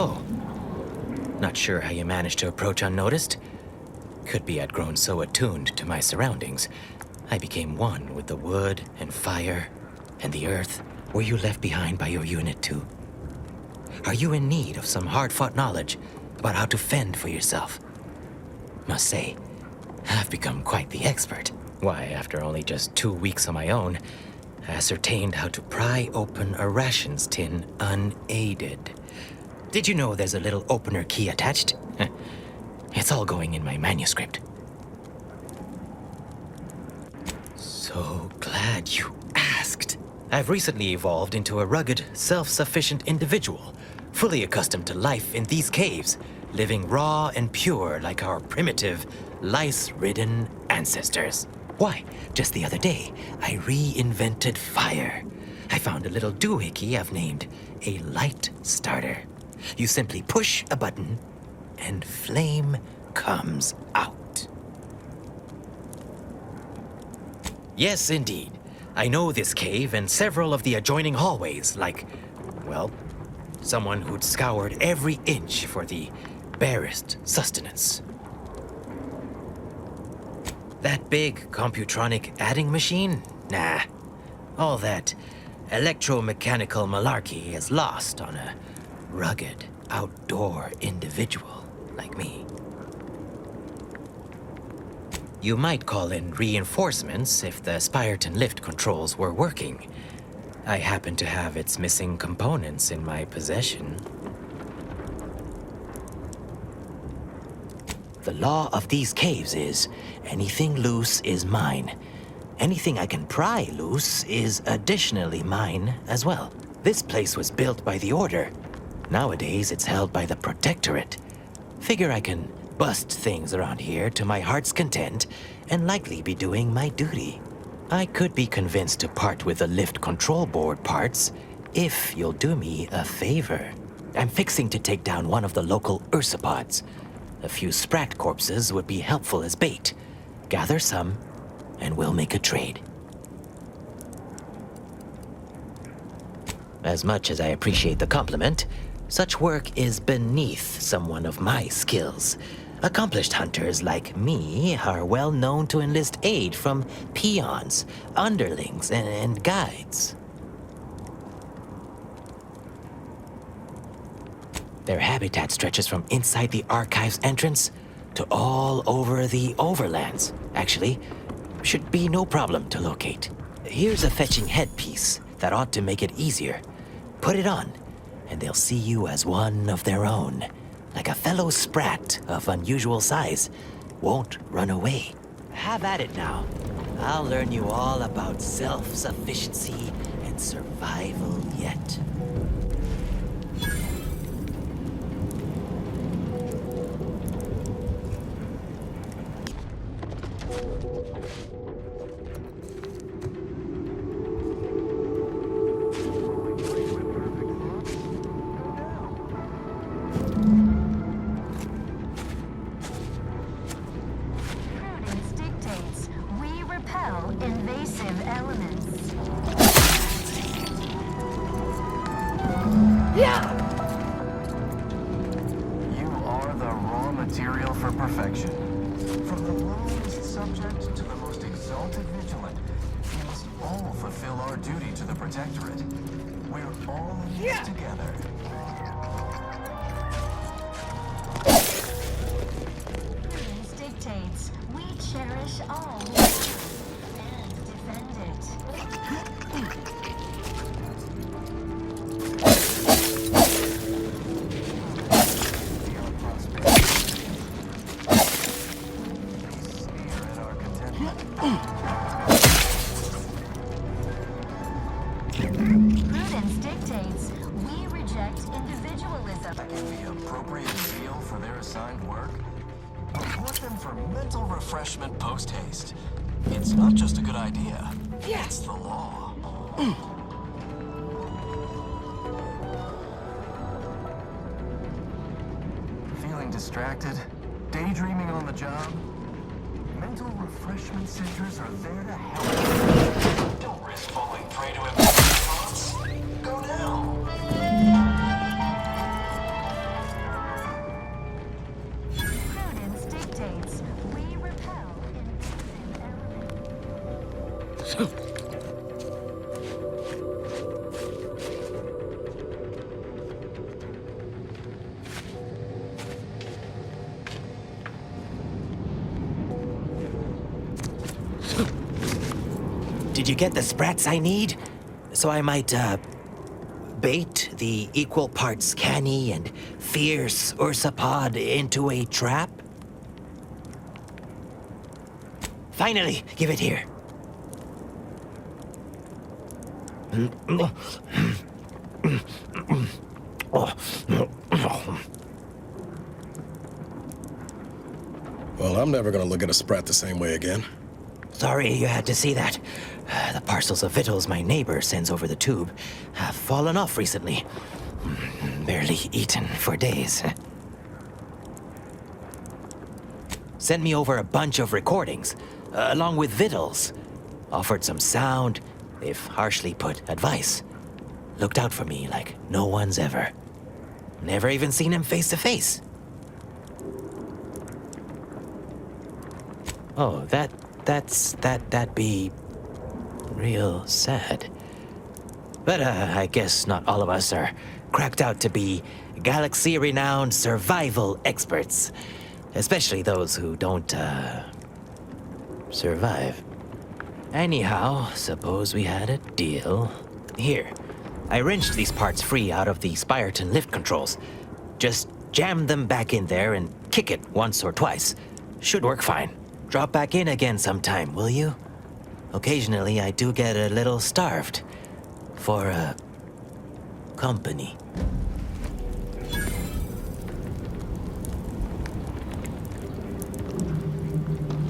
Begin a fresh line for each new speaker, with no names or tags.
Oh. Not sure how you managed to approach unnoticed. Could be I'd grown so attuned to my surroundings, I became one with the wood and fire and the earth. Were you left behind by your unit too? Are you in need of some hard-fought knowledge about how to fend for yourself? Must say, I've become quite the expert. Why, after only just 2 weeks on my own, I ascertained how to pry open a rations tin unaided. Did you know there's a little opener key attached? It's all going in my manuscript. So glad you asked. I've recently evolved into a rugged, self-sufficient individual, fully accustomed to life in these caves, living raw and pure like our primitive, lice-ridden ancestors. Why, just the other day, I reinvented fire. I found a little doohickey I've named a light starter. You simply push a button, and flame comes out. Yes, indeed. I know this cave and several of the adjoining hallways, like, well, someone who'd scoured every inch for the barest sustenance. That big computronic adding machine? Nah. All that electromechanical malarkey is lost on a rugged, outdoor individual like me. You might call in reinforcements if the Spiraton lift controls were working. I happen to have its missing components in my possession. The law of these caves is, anything loose is mine. Anything I can pry loose is additionally mine as well. This place was built by the Order. Nowadays, it's held by the Protectorate. Figure I can bust things around here to my heart's content and likely be doing my duty. I could be convinced to part with the lift control board parts if you'll do me a favor. I'm fixing to take down one of the local ursopods. A few sprat corpses would be helpful as bait. Gather some, and we'll make a trade. As much as I appreciate the compliment, such work is beneath someone of my skills. Accomplished hunters like me are well known to enlist aid from peons, underlings, and guides. Their habitat stretches from inside the archive's entrance to all over the overlands. Actually, should be no problem to locate. Here's a fetching headpiece that ought to make it easier. Put it on, and they'll see you as one of their own. Like a fellow sprat of unusual size. Won't run away. Have at it now. I'll learn you all about self-sufficiency and survival yet.
Refreshment post-haste. It's not just a good idea. It's the law. Feeling distracted? Daydreaming on the job? Mental refreshment centers are there to help. Don't risk falling prey to impulsive thoughts. Go now.
Did you get the sprats I need? So I might, bait the equal parts canny and fierce ursapod into a trap? Finally, give it here.
Well, I'm never gonna look at a sprat the same way again.
Sorry you had to see that. The parcels of victuals my neighbor sends over the tube have fallen off recently. Barely eaten for days. Sent me over a bunch of recordings, along with victuals. Offered some sound, if harshly put, advice. Looked out for me like no one's ever. Never even seen him face to face. Oh, that'd be real sad. But I guess not all of us are cracked out to be galaxy-renowned survival experts. Especially those who don't, survive. Anyhow, suppose we had a deal. Here, I wrenched these parts free out of the Spyreton lift controls. Just jam them back in there and kick it once or twice. Should work fine. Drop back in again sometime, will you? Occasionally, I do get a little starved. For, company.